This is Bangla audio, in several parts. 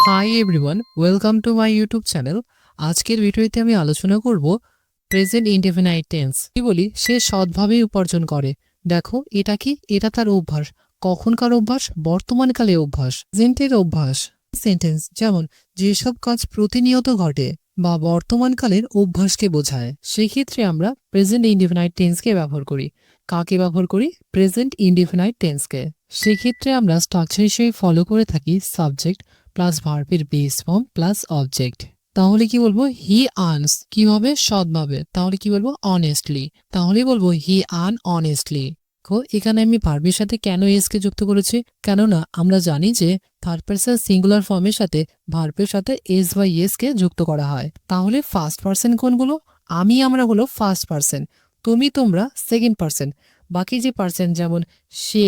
Hi everyone, welcome to my YouTube channel. আজকের ভিডিওতে আমি আলোচনা করব প্রেজেন্ট ইনডেফিনাইট টেন্স। কি বলি, সে সৎভাবে উপার্জন করে। দেখো এটা কি, এটা তার অভ্যাস। কখনকার অভ্যাস? বর্তমানকালে অভ্যাস, প্রেজেন্টের অভ্যাস। সেন্টেন্স যেমন যেসব কাজ প্রতিনিয়ত ঘটে বা বর্তমানকালের অভ্যাসকে বোঝায়, সেক্ষেত্রে আমরা প্রেজেন্ট ইনডেফিনাইট টেন্সকে ব্যবহার করি। কাকে ব্যবহার করি? প্রেজেন্ট ইনডেফিনাইট টেন্সকে। সেক্ষেত্রে আমরা স্ট্রাকচার হিসেবে ফলো করে থাকি সাবজেক্ট প্লাস ভার্বের বেস ফর্ম প্লাস অবজেক্ট। তাহলে কি বলবো? He earns. কি হবে? সৎভাবে। তাহলে কি বলবো? অনেস্টলি। তাহলে বলবো হি আর্ন অনেস্টলি। এখানে আমি ভার্বের সাথে কেন এস কে যুক্ত করেছি? কেননা আমরা জানি যে থার্ড পারসন সিঙ্গুলার ফর্মের সাথে ভার্বের সাথে এস বা ইয়েস কে যুক্ত করা হয়। তাহলে ফার্স্ট পারসন কোনগুলো? আমি, আমরা হলো ফার্স্ট পারসন, তুমি, তোমরা সেকেন্ড পারসন, বাকি যে পারসন যেমন সে,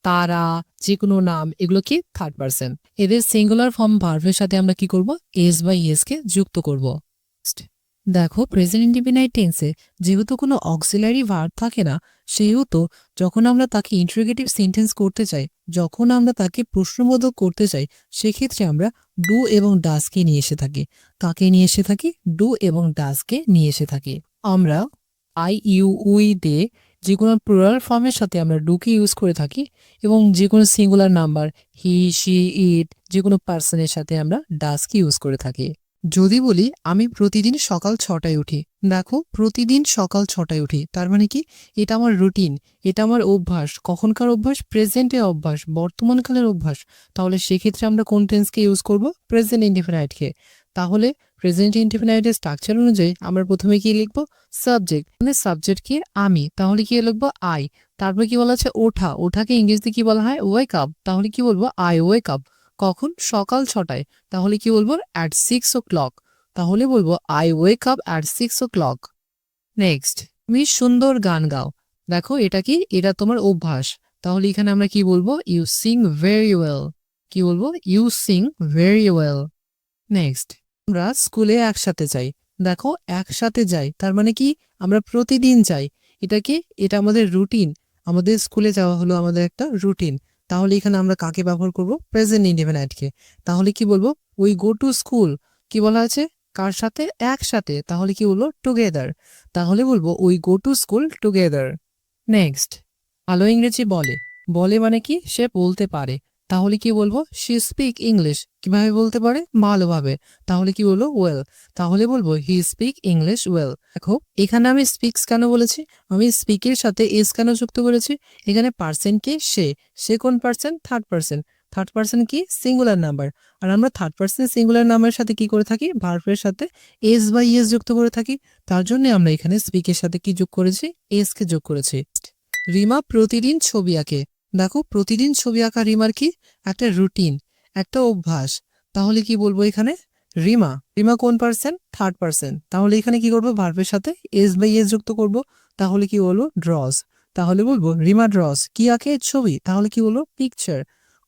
তারা, যে কোনো নাম, এগুলো কি থার্ড পারসন। এদের সিঙ্গুলার ফর্ম ভার্বের সাথে আমরা কি করব? এস বা ইয়েস কে যুক্ত করব। দেখো প্রেজেন্ট ইনডিফিনাইট টেন্সে যেহেতু কোনো অক্সিলারি ভার্ব থাকে না, সেহেতু যখন আমরা তাকে ইন্টারোগেটিভ সেন্টেন্স করতে চাই, যখন আমরা তাকে প্রশ্নবোধক করতে চাই, সেক্ষেত্রে আমরা ডু এবং ডাসকে নিয়ে এসে থাকি। কাকে নিয়ে এসে থাকি? ডু এবং ডাসকে নিয়ে এসে থাকি। আমরা আই, ইউ, উই দে যে কোনো প্লুরাল ফর্মের সাথে আমরা ডুকে ইউজ করে থাকি, এবং যে কোনো সিঙ্গুলার নাম্বার হি, শি, ইট, যে কোনো পার্সনের সাথে আমরা ডাসকে ইউজ করে থাকি। যদি বলি আমি প্রতিদিন সকাল 6টায় উঠি, দেখো প্রতিদিন সকাল 6টায় উঠি, তার মানে কি? এটা আমার রুটিন, এটা আমার অভ্যাস। কখনকার অভ্যাস? প্রেজেন্টে অভ্যাস, বর্তমানকালের অভ্যাস। তাহলে সেক্ষেত্রে আমরা কোন টেন্সকে ইউজ করব? প্রেজেন্ট ইনডিফিনাইটকে। তাহলে প্রেজেন্ট ইনডিফিনাইটের স্ট্রাকচার অনুযায়ী আমরা প্রথমে কি লিখবো? সাবজেক্ট, মানে সাবজেক্ট কি? আমি, তাহলে কি লিখবো? আই। তারপর কি বলা আছে? ওঠা, ওঠাকে ইংরেজিতে কি বলা হয়? Wake up. তাহলে কি বলবো? I wake up. কখন? সকাল 6টায়। তাহলে কি বলবো? At 6 o'clock। তাহলে বলবো I wake up at 6 o'clock। Next, তুমি সুন্দর গান গাও। দেখো এটা কি? এটা তোমার অভ্যাস। তাহলে এখানে আমরা কি বলবো? You sing very well. কি বলবো? You sing very well. Next, আমরা স্কুলে একসাথে যাই। দেখো একসাথে যাই, তার মানে কি? আমরা প্রতিদিন যাই। এটা কি? এটা আমাদের রুটিন। আমাদের স্কুলে যাওয়া হলো আমাদের একটা রুটিন। তাহলে এখানে আমরা কাকে ব্যবহার করব? প্রেজেন্ট ইনডিফিনাইটকে। তাহলে কি বলবো? We go to school. কি বলা আছে? কার সাথে? একসাথে। তাহলে কি বলবো? টুগেদার। তাহলে বলবো we go to school together. Next, ভালো ইংরেজি বলে। বলে মানে কি? সে বলতে পারে। তাহলে কি বলবো? She speak English. কিভাবে বলতে পারে? ভালোভাবে। তাহলে কি বলবো? ওয়েল। তাহলে বলবো হি স্পিক ইংলিশ ওয়েল। দেখো এখানে আমি স্পিক্স কেন বলেছি? আমি স্পিকের সাথে এস কেন যুক্ত করেছি? এখানে পার্সন কে? সে। সে কোন person? Third person. Third person কি? Singular number. আর আমরা থার্ড পার্সন সিঙ্গুলার নাম্বারের সাথে কি করে থাকি? ভার্বের সাথে এস বা ইএস যুক্ত করে থাকি। তার জন্য আমরা এখানে স্পিকের সাথে কি যোগ করেছি? এস কে যোগ করেছি। রিমা প্রতিদিন ছবি আঁকে। দেখো প্রতিদিন ছবি আঁকা রিমার কি? একটা রুটিন, একটা অভ্যাস। তাহলে কি বলবো এখানে? রিমা। রিমা কোন পার্সন? Third person. তাহলে এখানে কি করবো? ভার্বের সাথে এস বাই এস যুক্ত করব। তাহলে কি বলবো? ড্রস। তাহলে বলবো রিমা ড্রস। কি আঁকে? ছবি। তাহলে কি বলবো? পিকচার।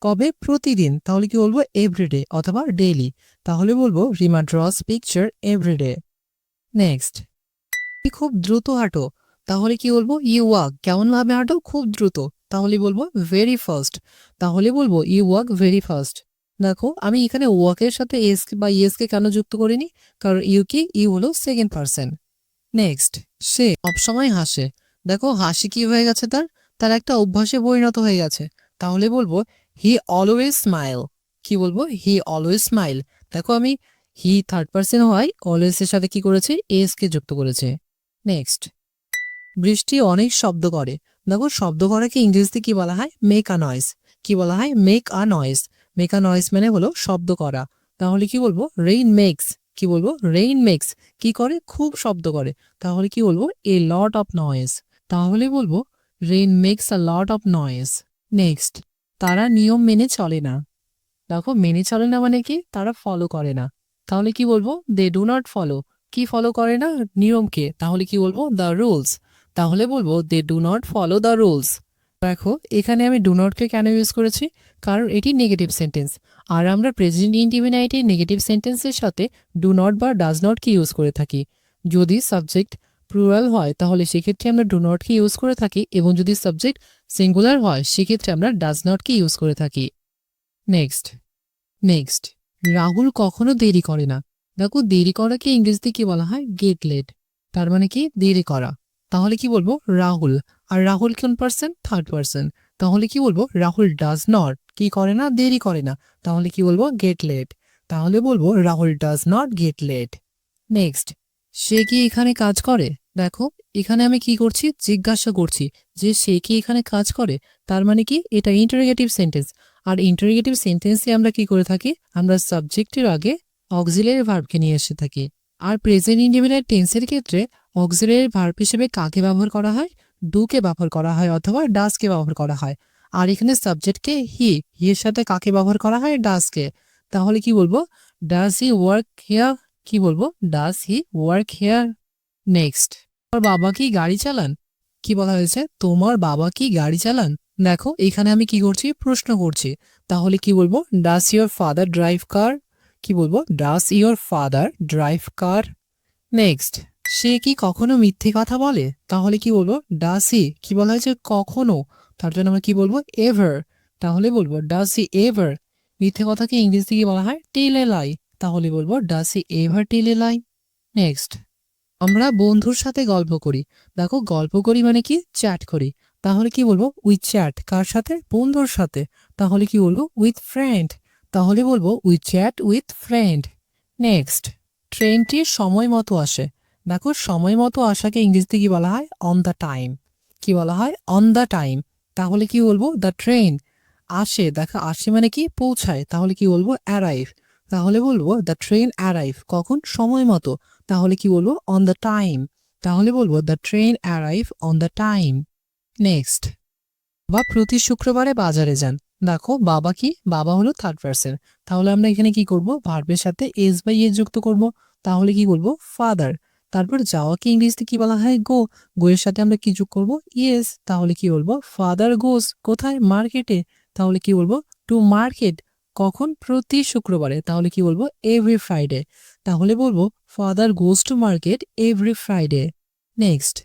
কবে? প্রতিদিন। তাহলে কি বলবো? এভরিডে অথবা ডেইলি। তাহলে বলবো Rima draws picture everyday. Next, তুমি খুব দ্রুত হাঁটো। তাহলে কি বলবো? You walk. কেমন ভাবে হাঁটো? খুব দ্রুত। তাহলে বলবো ভেরি ফাস্ট। তাহলে বলবো ইউ ওয়াক ভেরি ফাস্ট। দেখো আমি এখানে ওয়াকের সাথে এস বা ইয়েস কে কেন যুক্ত করিনি? কারণ ইউ কি? ইউ হলো সেকেন্ড পার্সন। নেক্সট, সে সবসময় হাসে। দেখো হাসি কি হয়ে গেছে? তার তার একটা অভ্যাসে পরিণত হয়ে গেছে। তাহলে বলবো হি অলওয়েজ স্মাইল। কি বলবো? He always smile. দেখো আমি হি থার্ড পার্সন হয়, অলওয়েজ এর সাথে কি করেছে? এস কে যুক্ত করেছে। নেক্সট, বৃষ্টি অনেক শব্দ করে। দেখো শব্দ করাকে ইংরেজিতে কি বলা হয়? Make a noise. কি বলা হয়? Make a noise. Make a noise মানে হলো শব্দ করা। তাহলে কি বলবো? Rain makes. কি বলবো? রেইন মেক্স কি করে? খুব শব্দ করে। তাহলে কি বলবো? A lot of noise. তাহলে বলবো rain makes a lot of noise. Next, তারা নিয়ম মেনে চলে না। দেখো মেনে চলে না মানে কি? তারা ফলো করে না। তাহলে কি বলবো? They do not follow. কি ফলো করে না? নিয়মকে। তাহলে কি বলবো? The rules. তাহলে বলবো they do not follow the rules. দেখো এখানে আমি ডু নটকে কেন ইউজ করেছি? কারণ এটি নেগেটিভ সেন্টেন্স, আর আমরা প্রেজেন্ট ইনডিফিনাইটে নেগেটিভ সেন্টেন্সের সাথে ডু নট বা ডাজ নট কি ইউজ করে থাকি। যদি সাবজেক্ট প্লুরাল হয় তাহলে সেক্ষেত্রে আমরা ডু নট কি ইউজ করে থাকি, এবং যদি সাবজেক্ট সিঙ্গুলার হয় সেক্ষেত্রে আমরা ডাজ নট কি ইউজ করে থাকি। নেক্সট, রাহুল কখনো দেরি করে না। দেখো দেরি করাকে ইংরেজিতে কি বলা হয়? Get late. তার মানে কি? দেরি করা। তাহলে কি বলবো? রাহুল। আর রাহুল কোন পার্সন? Third person. তাহলে কি বলবো? রাহুল ডাজ নট কি করে না? দেরি করে না। তাহলে কি বলবো? Get late. তাহলে বলবো Rahul does not get late. Next, সে কি এখানে কাজ করে? দেখো এখানে আমি কি করছি? জিজ্ঞাসা করছি যে সে কি এখানে কাজ করে। তার মানে কি? এটা ইন্টারোগেটিভ সেন্টেন্স। আর ইন্টারোগেটিভ সেন্টেন্সে আমরা কি করে থাকি? আমরা সাবজেক্টের আগে অক্সিলারি ভার্বকে নিয়ে এসে থাকি। আর প্রেজেন্ট ইনডেফিনিট টেন্সের ক্ষেত্রে অক্সিলারি ভার্ব হিসেবে কাকে ব্যবহার করা হয়? ডুকে ব্যবহার করা হয় অথবা ডাসকে ব্যবহার করা হয়। আর এখানে সাবজেক্টকে হি, এর সাথে কাকে ব্যবহার করা হয়? ডাসকে। তাহলে কি বলবো? Does he work here? কি বলবো? Does he work hair? Next, তোমার বাবা কি গাড়ি চালান? কি বলা হয়েছে? তোমার বাবা কি গাড়ি চালান? দেখো এখানে আমি কি করছি? প্রশ্ন করছি। তাহলে কি বলবো? Does your father drive car? কি বলবো? Does your father drive car? Next, সে কি কখনো মিথ্যে কথা বলে? তাহলে কি বলবো? ডাজ হি, কি বলা হয়েছে? কখনো। তার জন্য আমরা কি বলবো? এভার। তাহলে বলবো ডাজ হি এভার? মিথ্যে কথাকে ইংরেজিতে কি বলা হয়? টেল এ লাই। তাহলে বলবো does he ever tell a lie? Next, আমরা বন্ধুর সাথে গল্প করি। দেখো গল্প করি মানে কি? চ্যাট করি। তাহলে কি বলবো? উই চ্যাট কার সাথে? বন্ধুর সাথে। তাহলে কি বলবো? With friend. তাহলে বলবো we chat with friend. Next, ট্রেনটি সময় মতো আসে। দেখো সময় মতো আসাকে ইংরেজিতে কি বলা হয়? On the time. কি বলা হয়? On the time. তাহলে কি বলবো? দ্য ট্রেন আসে। দেখো আসে মানে কি? পৌঁছায়। তাহলে কি বলবো? অ্যারাইভ। তাহলে বলবো দ্য ট্রেন অ্যারাইভ কখন? সময় মতো। তাহলে কি বলবো? On the time. তাহলে বলবো the train arrive on the time. Next, বাবা প্রতি শুক্রবারে বাজারে যান। দেখো বাবা কি? বাবা হলো থার্ড পার্সন। তাহলে আমরা এখানে কি করব? ভার্বের সাথে এস বাই এস যুক্ত করব। তাহলে কি বলবো? ফাদার। তারপর যাওয়াকে ইংরেজিতে কি বলা হয়? গো। গো এর সাথে আমরা কি যোগ করব? ইয়েস। তাহলে কি বলবো? ফাদার গোস কোথায়? মার্কেটে। তাহলে কি বলবো? টু মার্কেট কখন? প্রতি শুক্রবারে। তাহলে কি বলবো? Every Friday. তাহলে বলবো father goes to market every Friday. Next,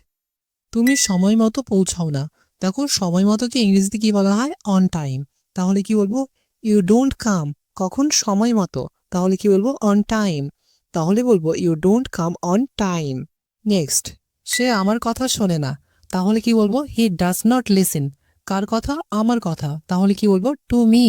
তুমি সময় মতো পৌঁছাও না। দেখো সময় মতোকে ইংরেজিতে কি বলা হয়? On time. তাহলে কি বলবো? ইউ ডোন্ট কাম কখন? সময় মতো। তাহলে কি বলবো? On time. তাহলে বলবো you don't come on time. Next, সে আমার কথা শোনে না। তাহলে কি বলবো? হি ডাজ নট লিসেন কার কথা? আমার কথা। তাহলে কি বলবো? To me.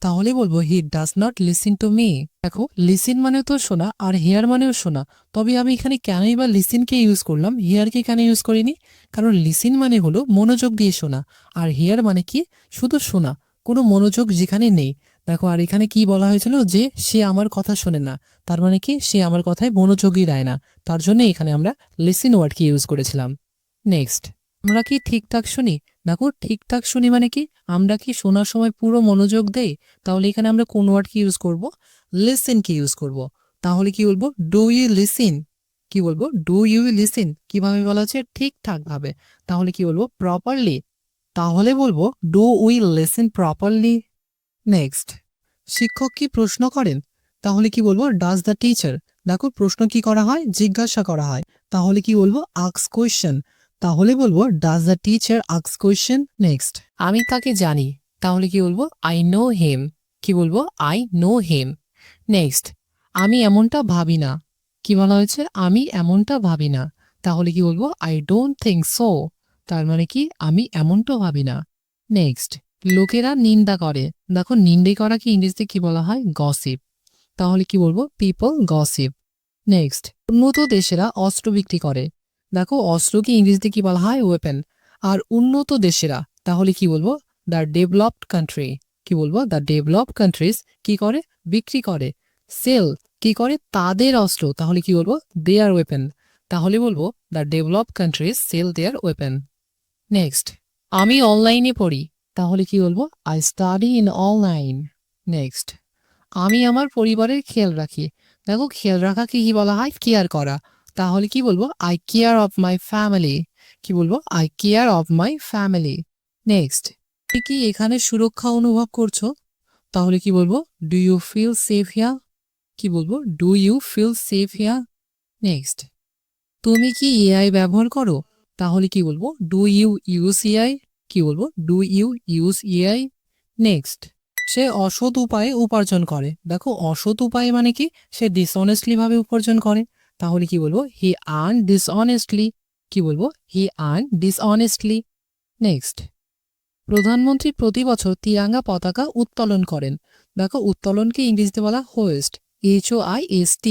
তাহলে বলবো he does not listen to me. দেখো লিসেন মানে তো শোনা আর হিয়ার মানেও শোনা। তবে আমি এখানে কেনই বা লিসেনকে ইউজ করলাম, হিয়ারকে কেন ইউজ করিনি? কারণ লিসেন মানে হলো মনোযোগ দিয়ে শোনা, আর হিয়ার মানে কি? শুধু শোনা, কোনো মনোযোগ যেখানে নেই। দেখো আর এখানে কি বলা হয়েছিল? যে সে আমার কথা শোনে না। তার মানে কি? সে আমার কথায় মনোযোগই দেয় না। তার জন্য এখানে আমরা লিসেন ওয়ার্ডকে ইউজ করেছিলাম। নেক্সট, আমরা কি ঠিকঠাক শুনি? দেখো ঠিকঠাক শুনি মানে কি? আমরা কি শোনার সময় পুরো মনোযোগ দেই? তাহলে এখানে আমরা কোন ওয়ার্ডকে ইউজ করব? লিসেন কে ইউজ করব। তাহলে কি বলবো? Do you listen. কি বলবো? ডু ইউ লিসেন কিভাবে বলা হচ্ছে? ঠিকঠাক ভাবে। তাহলে কি বলবো? প্রপারলি। তাহলে বলবো do we listen properly. Next, শিক্ষক কি প্রশ্ন করেন? তাহলে কি বলবো? Does the teacher. দেখো প্রশ্ন কি করা হয়? জিজ্ঞাসা করা হয়। তাহলে কি বলবো? Ask question. তাহলে বলবো does the teacher ask question. Next, আমি তাকে জানি। তাহলে কি বলবো? I know him. কি বলবো? I know him. নেক্সট, আমি এমনটা ভাবি না। কি বলা হয়েছে? আমি এমনটা ভাবি না। তাহলে কি বলবো? I don't think so. তার মানে কি? আমি এমনটা ভাবি না। নেক্সট, লোকেরা নিন্দা করে। দেখো নিন্দে করাকে ইংরেজিতে কি বলা হয়? গসিপ। তাহলে কি বলবো? People gossip. নেক্সট, উন্নত দেশেরা অস্ত্র বিক্রি করে। দেখো অস্ত্রকে ইংরেজিতে কি বলা হয়? ওয়েপেন। আর উন্নত দেশেরা তাহলে কি বলবো? The developed country. কি বলবো? দ্য ডেভেলপড কান্ট্রিজ কি করে? বিক্রি করে। সেল কি করে? তাদের অস্ত্র। তাহলে কি বলবো? Their weapon. তাহলে বলবো the developed countries sell their weapon. Next, আমি অনলাইনে পড়ি। তাহলে কি বলবো? I study in online. Next, আমি আমার পরিবারের খেয়াল রাখি। দেখো খেয়াল রাখাকে কি বলা হয়? কেয়ার করা। তাহলে কি বলবো? I care of my family. কি বলবো? I care of my family. Next, তুমি কি এখানে সুরক্ষা অনুভব করছো? তাহলে কি বলবো? Do you feel safe here. কি বলবো? Do you feel safe here. Next, তুমি কি এআই ব্যবহার করো? তাহলে কি বলবো? Do you use AI. কি বলবো? Do you use AI. Next, সে অসৎ উপায়ে উপার্জন করে। দেখো অসৎ উপায়ে মানে কি, সে ডিসঅনেস্টলি ভাবে উপার্জন করে। তাহলে কি বলবো, হি আর্ন ডিসঅনেস্টলি। কি বলবো, হি আর্ন ডিসঅনেস্টলি। নেক্সট, প্রধানমন্ত্রী প্রতি বছর তিরঙ্গা পতাকা উত্তোলন করেন। দেখো উত্তোলনকে ইংরেজিতে বলা হোস্ট, HOIST,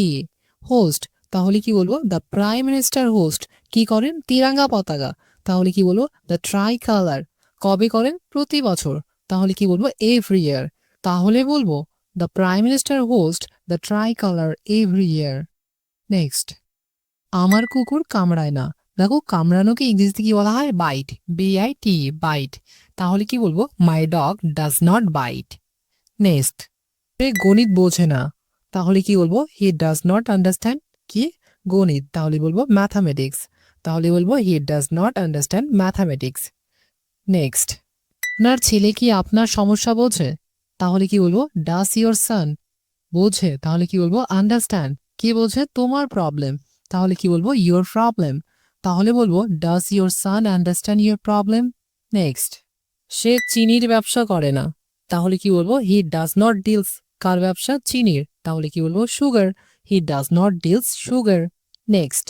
হোস্ট। তাহলে কি বলবো, দ্য প্রাইম মিনিস্টার হোস্ট কি করেন, তিরঙ্গা পতাকা। তাহলে কি বলবো, দ্য ট্রাই কালার। কবে করেন, প্রতি বছর। তাহলে কি বলবো, এভরি ইয়ার। তাহলে বলবো the prime minister host the try colour every year. Next, আমার কুকুর কামড়ায় না। দেখো কামড়ানোকে ইংরেজিতে কি বলা হয়, বাইট, BIT, বাইট। তাহলে কি বলবো, my dog does not bite. Next, সে গণিত বোঝে না। তাহলে কি বলবো, হি ডাজ নট আন্ডারস্ট্যান্ড কি, গণিত। তাহলে বলবো ম্যাথামেটিক্স। তাহলে বলবো he does not understand mathematics. Next, আপনার ছেলে কি আপনার সমস্যা বোঝে। তাহলে কি বলবো, ডাস ইয়োর সান, বোঝে। তাহলে কি বলবো, আন্ডারস্ট্যান্ড। কি বোঝে, তোমার প্রবলেম। তাহলে কি বলবো, ইয়োর প্রবলেম। তাহলে বলবো does your son understand your problem. Next, সে চিনির ব্যবসা করে না। তাহলে কি বলবো, হি ডাজ নট ডিলস, কার ব্যবসা, চিনির। তাহলে কি বলবো, sugar, he does not deals sugar. Next,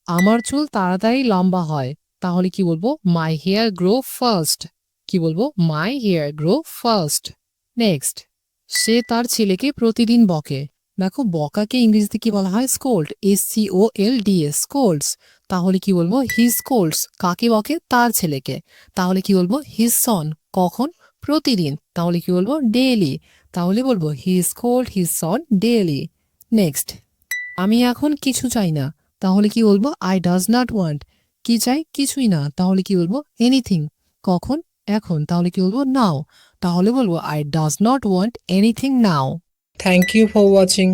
আমার চুল তাড়াতাড়ি লম্বা হয়। তাহলে কি বলবো, মাই হেয়ার গ্রো ফাস্ট। কি বলবো, my hair grow fast. Next, সে তার ছেলেকে প্রতিদিন বকে। দেখো বকাকে ইংরেজিতে কি বলা হয়, স্কোল্ড, SCOLDS, স্কোল্ডস। তাহলে কি বলবো, হি স্কোল্ডস, কাকে বকে, তার ছেলেকে। তাহলে কি বলবো, হিজ সন, কখন, প্রতিদিন। তাহলে কি বলবো, ডেইলি। তাহলে বলবো he scold his son daily. Next, আমি এখন কিছু চাই না। তাহলে কি বলবো, আই ডাজ নট ওয়ান্ট, কি চাই, কিছুই না। তাহলে কি বলবো, এনিথিং, কখন, এখন। তাহলে কি বলবো, নাও। তাহলে বলবো I does not want anything now. Thank you for watching.